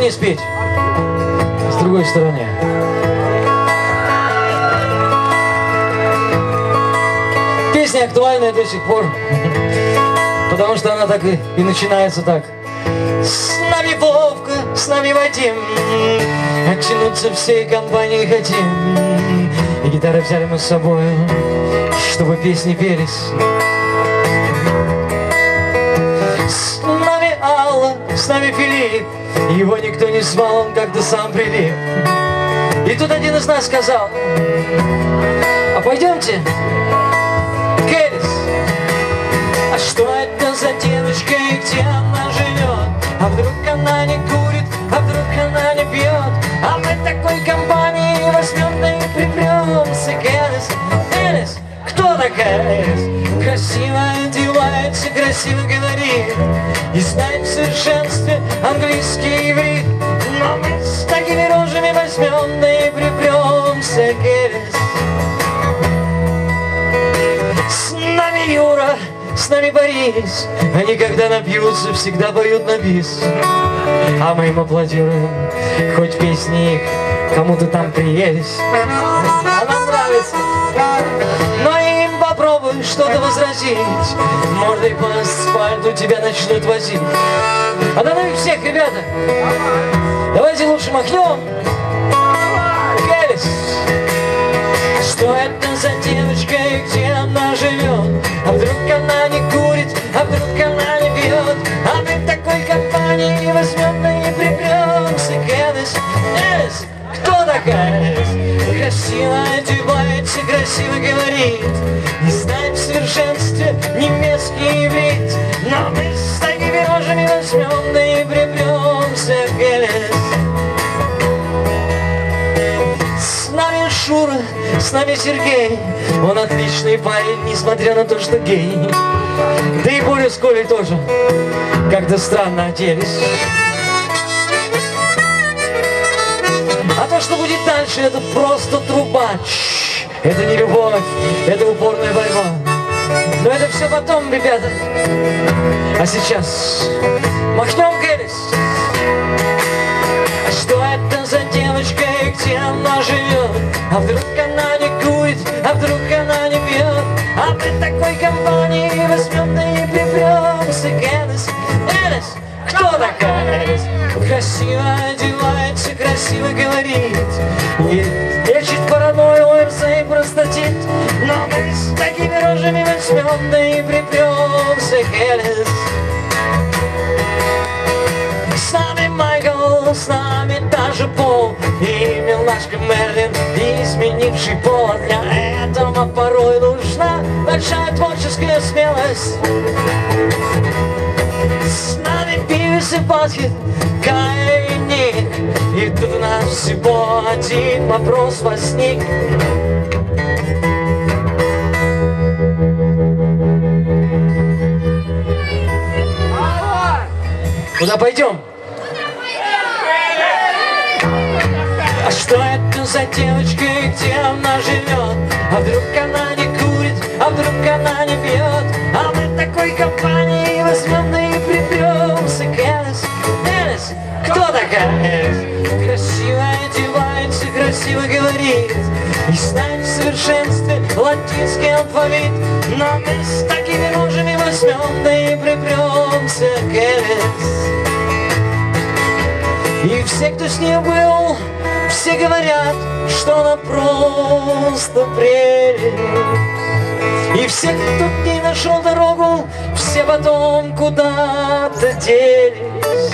стороне спеть. С другой стороны. Песня актуальная до сих пор, потому что она так и начинается так. С нами Вовка, с нами Вадим, оттянуться всей компанией хотим. И гитары взяли мы с собой, чтобы песни пелись. С нами Алла, с нами Филипп, его никто не звал, он как-то сам прилип. И тут один из нас сказал: а пойдемте к Элис. А что это за девочка и где она живет? А вдруг она не курит, а вдруг она не пьет? А мы такой компанией возьмем да и припремся к Элис. Элис, кто такая Элис? Красиво одевается, красиво говорит и знает в совершенстве английский иврит. Но мы с такими рожами возьмем да и припремся к Элис. С нами Юра, с нами Борис, они когда напьются, всегда поют на бис. А мы им аплодируем, хоть песни их кому-то там приелись. А нам нравится. Но им попробуй что-то возразить, мордой по асфальту тебя начнут возить. А да ну их всех, ребята, давайте лучше махнем. Элис. Что это за девочка и где она живет? А вдруг она не курит, а вдруг она не пьет? А мы в такой компании возьмем да и припремся к Элис. Элис, кто такая Элис? Красиво одевается, красиво говорит и знает в совершенстве немецкий иврит. Но мы с такими рожами возьмем да и припремся к Элис. С нами Шура, с нами Сергей, он отличный парень, несмотря на то, что гей. Да и Боря с Колей тоже как-то странно оделись. А то, что будет дальше, это просто трубач. Это не любовь, это упорная борьба. Но это все потом, ребята. А сейчас махнем к Элис. А что это за девочка и где она живет? А вдруг она не курит, а вдруг она не пьет? А мы такой компании возьмем да и припремся к Элис. Элис, кто такая Элис? Красиво одевается, красиво говорит и лечит паранойю, ОРЗ и простатит. Но мы с такими рожами возьмем да и припремся к Элис. С нами Майкл, с нами даже Пол и милашка Мерлин, изменивший пол. Для этого порой нужна большая творческая смелость. С нами Пивис и Баскет, Кай и Ник, и тут у нас всего один вопрос возник. Куда пойдем? А что это за девочка и где она живет? А вдруг она не курит, а вдруг она не пьет? А мы в такой компании возьмем да и припремся к Элис. Элис, кто такая Элис? Красиво одевается, красиво говорит и знает в совершенстве латинский алфавит. Но мы с такими рожами возьмем да и припремся к Элис. И все, кто с ней был, все говорят, что она просто прелесть. И все, кто к ней нашел дорогу, все потом куда-то делись.